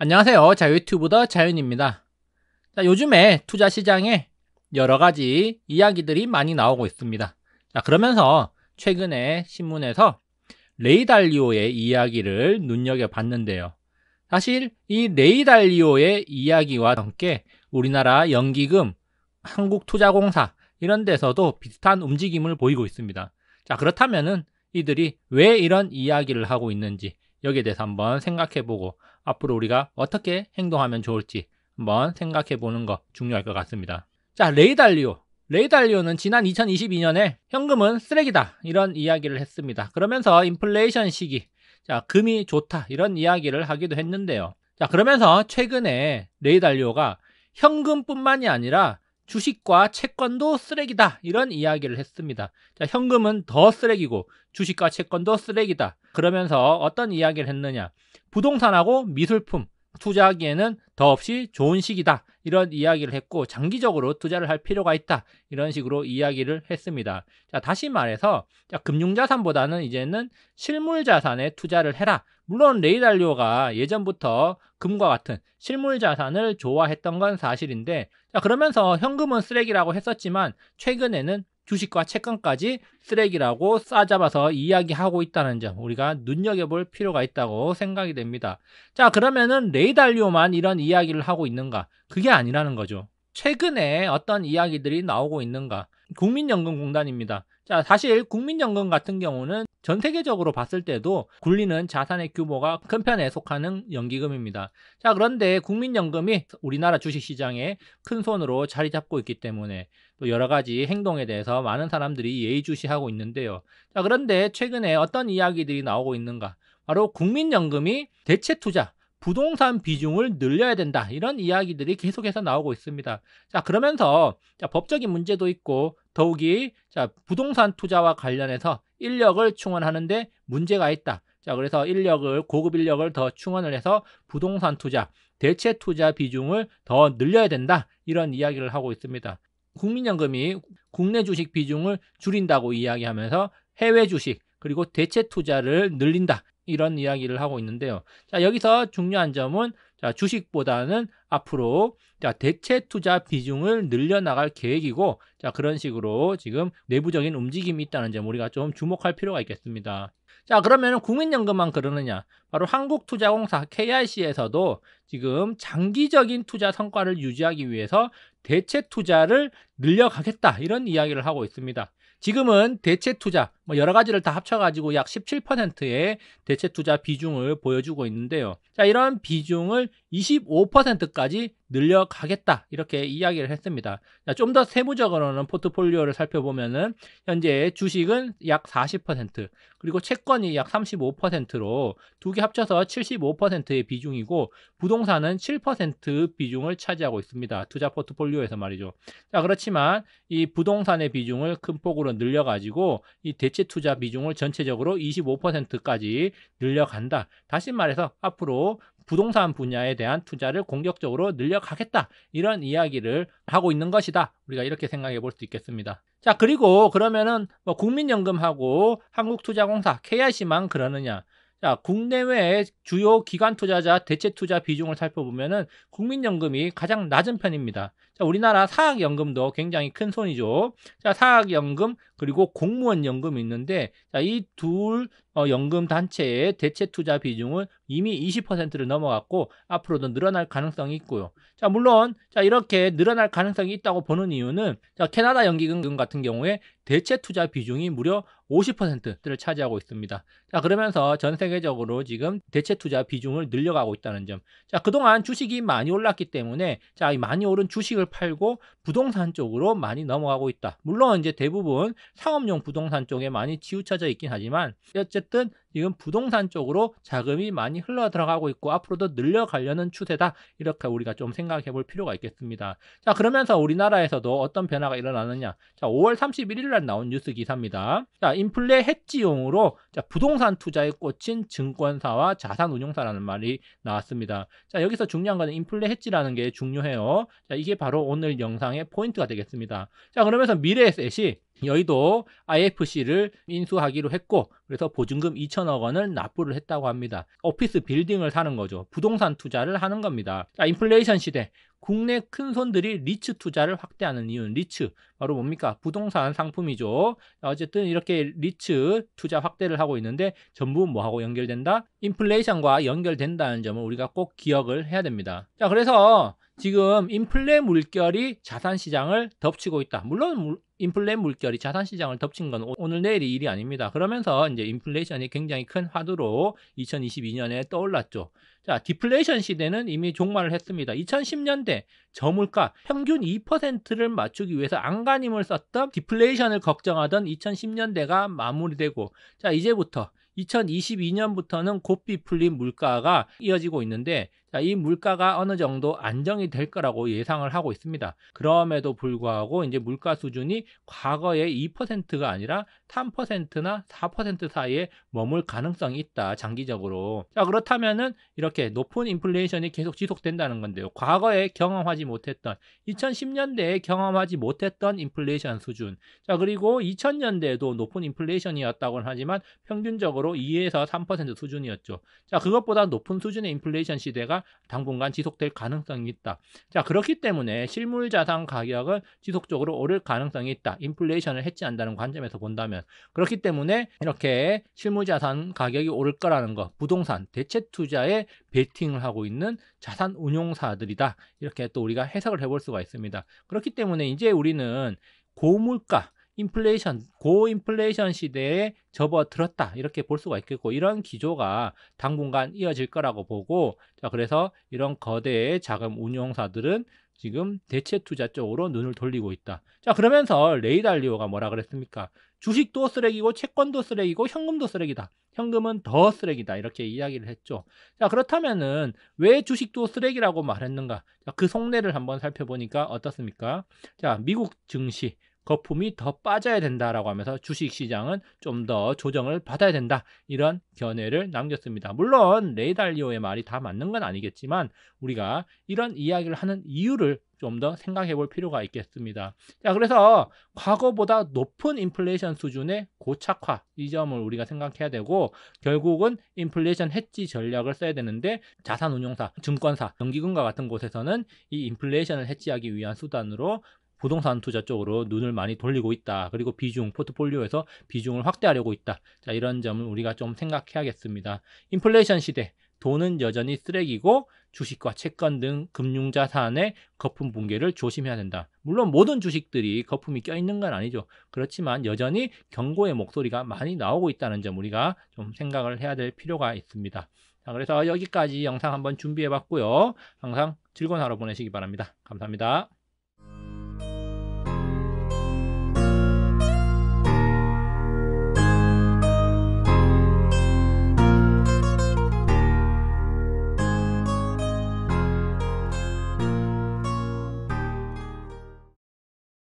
안녕하세요. 자유튜브더 자윤입니다. 자, 요즘에 투자 시장에 여러 가지 이야기들이 많이 나오고 있습니다. 자, 그러면서 최근에 신문에서 레이 달리오의 이야기를 눈여겨봤는데요. 사실 이 레이 달리오의 이야기와 함께 우리나라 연기금, 한국투자공사 이런 데서도 비슷한 움직임을 보이고 있습니다. 자, 그렇다면은 이들이 왜 이런 이야기를 하고 있는지 여기에 대해서 한번 생각해보고 앞으로 우리가 어떻게 행동하면 좋을지 한번 생각해보는 거 중요할 것 같습니다. 자, 레이 달리오. 레이 달리오는 지난 2022년에 현금은 쓰레기다 이런 이야기를 했습니다. 그러면서 인플레이션 시기, 자, 금이 좋다 이런 이야기를 하기도 했는데요. 자, 그러면서 최근에 레이 달리오가 현금뿐만이 아니라 주식과 채권도 쓰레기다 이런 이야기를 했습니다. 자, 현금은 더 쓰레기고 주식과 채권도 쓰레기다. 그러면서 어떤 이야기를 했느냐, 부동산하고 미술품 투자하기에는 더없이 좋은 시기다 이런 이야기를 했고, 장기적으로 투자를 할 필요가 있다 이런 식으로 이야기를 했습니다. 자, 다시 말해서 금융자산보다는 이제는 실물자산에 투자를 해라. 물론 레이 달리오가 예전부터 금과 같은 실물자산을 좋아했던 건 사실인데, 자, 그러면서 현금은 쓰레기라고 했었지만 최근에는 주식과 채권까지 쓰레기라고 싸잡아서 이야기하고 있다는 점 우리가 눈여겨볼 필요가 있다고 생각이 됩니다. 자, 그러면은 레이 달리오만 이런 이야기를 하고 있는가? 그게 아니라는 거죠. 최근에 어떤 이야기들이 나오고 있는가? 국민연금공단입니다. 자, 사실 국민연금 같은 경우는 전 세계적으로 봤을 때도 굴리는 자산의 규모가 큰 편에 속하는 연기금입니다. 자, 그런데 국민연금이 우리나라 주식시장에 큰 손으로 자리 잡고 있기 때문에 또 여러 가지 행동에 대해서 많은 사람들이 예의주시하고 있는데요. 자, 그런데 최근에 어떤 이야기들이 나오고 있는가? 바로 국민연금이 대체투자, 부동산 비중을 늘려야 된다 이런 이야기들이 계속해서 나오고 있습니다. 자, 그러면서 법적인 문제도 있고 더욱이 부동산 투자와 관련해서 인력을 충원하는데 문제가 있다. 자, 그래서 고급 인력을 더 충원을 해서 부동산 투자, 대체 투자 비중을 더 늘려야 된다 이런 이야기를 하고 있습니다. 국민연금이 국내 주식 비중을 줄인다고 이야기하면서 해외 주식 그리고 대체 투자를 늘린다 이런 이야기를 하고 있는데요. 자, 여기서 중요한 점은 주식보다는 앞으로 대체 투자 비중을 늘려나갈 계획이고, 그런 식으로 지금 내부적인 움직임이 있다는 점 우리가 좀 주목할 필요가 있겠습니다. 자, 그러면 국민연금만 그러느냐? 바로 한국투자공사 KIC에서도 지금 장기적인 투자 성과를 유지하기 위해서 대체 투자를 늘려가겠다 이런 이야기를 하고 있습니다. 지금은 대체 투자 여러 가지를 다 합쳐가지고 약 17%의 대체 투자 비중을 보여주고 있는데요. 자, 이런 비중을 25%까지 늘려가겠다 이렇게 이야기를 했습니다. 좀 더 세부적으로는 포트폴리오를 살펴보면은 현재 주식은 약 40%, 그리고 채권이 약 35%로 두 개 합쳐서 75%의 비중이고, 부동산은 7% 비중을 차지하고 있습니다. 투자 포트폴리오에서 말이죠. 자, 그렇지만 이 부동산의 비중을 큰 폭으로 늘려가지고 이 대체 투자 비중을 전체적으로 25%까지 늘려간다. 다시 말해서 앞으로 부동산 분야에 대한 투자를 공격적으로 늘려가겠다 이런 이야기를 하고 있는 것이다. 우리가 이렇게 생각해 볼 수 있겠습니다. 자, 그리고 그러면은 국민연금하고 한국투자공사 KIC만 그러느냐? 자, 국내외의 주요 기관 투자자 대체 투자 비중을 살펴보면은 국민연금이 가장 낮은 편입니다. 자, 우리나라 사학연금도 굉장히 큰 손이죠. 자, 사학연금 그리고 공무원연금이 있는데, 자, 이 둘 연금 단체의 대체 투자 비중은 이미 20%를 넘어갔고 앞으로도 늘어날 가능성이 있고요. 자, 물론 이렇게 늘어날 가능성이 있다고 보는 이유는 캐나다 연기금 같은 경우에 대체 투자 비중이 무려 50%를 차지하고 있습니다. 자, 그러면서 전 세계적으로 지금 대체 투자 비중을 늘려가고 있다는 점. 자, 그동안 주식이 많이 올랐기 때문에 이 많이 오른 주식을 팔고 부동산 쪽으로 많이 넘어가고 있다. 물론 이제 대부분 상업용 부동산 쪽에 많이 치우쳐져 있긴 하지만 어쨌든 지금 부동산 쪽으로 자금이 많이 흘러 들어가고 있고 앞으로도 늘려가려는 추세다. 이렇게 우리가 좀 생각해 볼 필요가 있겠습니다. 자, 그러면서 우리나라에서도 어떤 변화가 일어나느냐? 자, 5월 31일 날 나온 뉴스 기사입니다. 자, 인플레 해지용으로 부동산 투자에 꽂힌 증권사와 자산운용사라는 말이 나왔습니다. 자, 여기서 중요한 거는 인플레 해지라는 게 중요해요. 자, 이게 바로 오늘 영상의 포인트가 되겠습니다. 자, 그러면서 미래에셋이 여의도 IFC를 인수하기로 했고, 그래서 보증금 2천억 원을 납부를 했다고 합니다. 오피스 빌딩을 사는 거죠. 부동산 투자를 하는 겁니다. 자, 인플레이션 시대. 국내 큰 손들이 리츠 투자를 확대하는 이유는 리츠 바로 뭡니까? 부동산 상품이죠. 어쨌든 이렇게 리츠 투자 확대를 하고 있는데 전부 뭐하고 연결된다? 인플레이션과 연결된다는 점을 우리가 꼭 기억을 해야 됩니다. 자, 그래서 지금 인플레 물결이 자산 시장을 덮치고 있다. 물론 인플레 물결이 자산 시장을 덮친 건 오늘 내일이 일이 아닙니다. 그러면서 이제 인플레이션이 굉장히 큰 화두로 2022년에 떠올랐죠. 자, 디플레이션 시대는 이미 종말을 했습니다. 2010년대 저물가 평균 2%를 맞추기 위해서 안간힘을 썼던 디플레이션을 걱정하던 2010년대가 마무리되고, 자, 이제부터 2022년부터는 고삐 풀린 물가가 이어지고 있는데, 자, 이 물가가 어느 정도 안정이 될 거라고 예상을 하고 있습니다. 그럼에도 불구하고 이제 물가 수준이 과거의 2%가 아니라 3%나 4% 사이에 머물 가능성이 있다, 장기적으로. 자, 그렇다면은 이렇게 높은 인플레이션이 계속 지속된다는 건데요. 과거에 경험하지 못했던 2010년대에 경험하지 못했던 인플레이션 수준. 자, 그리고 2000년대에도 높은 인플레이션이었다고는 하지만 평균적으로 2에서 3% 수준이었죠. 자, 그것보다 높은 수준의 인플레이션 시대가 당분간 지속될 가능성이 있다. 자, 그렇기 때문에 실물 자산 가격은 지속적으로 오를 가능성이 있다. 인플레이션을 해치한다는 관점에서 본다면. 그렇기 때문에 이렇게 실물 자산 가격이 오를 거라는 거, 부동산 대체 투자에 베팅을 하고 있는 자산 운용사들이다. 이렇게 또 우리가 해석을 해볼 수가 있습니다. 그렇기 때문에 이제 우리는 고물가, 인플레이션, 고인플레이션 시대에 접어들었다, 이렇게 볼 수가 있겠고, 이런 기조가 당분간 이어질 거라고 보고, 자, 그래서 이런 거대의 자금 운용사들은 지금 대체 투자 쪽으로 눈을 돌리고 있다. 자, 그러면서 레이 달리오가 뭐라 그랬습니까? 주식도 쓰레기고 채권도 쓰레기고 현금도 쓰레기다. 현금은 더 쓰레기다. 이렇게 이야기를 했죠. 자, 그렇다면은 왜 주식도 쓰레기라고 말했는가? 자, 그 속내를 한번 살펴보니까 어떻습니까? 자, 미국 증시 거품이 더 빠져야 된다라고 하면서 주식시장은 좀 더 조정을 받아야 된다, 이런 견해를 남겼습니다. 물론 레이 달리오의 말이 다 맞는 건 아니겠지만 우리가 이런 이야기를 하는 이유를 좀 더 생각해 볼 필요가 있겠습니다. 자, 그래서 과거보다 높은 인플레이션 수준의 고착화, 이 점을 우리가 생각해야 되고, 결국은 인플레이션 해지 전략을 써야 되는데 자산운용사, 증권사, 연기금과 같은 곳에서는 이 인플레이션을 해지하기 위한 수단으로 부동산 투자 쪽으로 눈을 많이 돌리고 있다. 그리고 비중, 포트폴리오에서 비중을 확대하려고 있다. 자, 이런 점을 우리가 좀 생각해야겠습니다. 인플레이션 시대, 돈은 여전히 쓰레기고 주식과 채권 등 금융자산의 거품 붕괴를 조심해야 된다. 물론 모든 주식들이 거품이 껴있는 건 아니죠. 그렇지만 여전히 경고의 목소리가 많이 나오고 있다는 점 우리가 좀 생각을 해야 될 필요가 있습니다. 자, 그래서 여기까지 영상 한번 준비해 봤고요. 항상 즐거운 하루 보내시기 바랍니다. 감사합니다.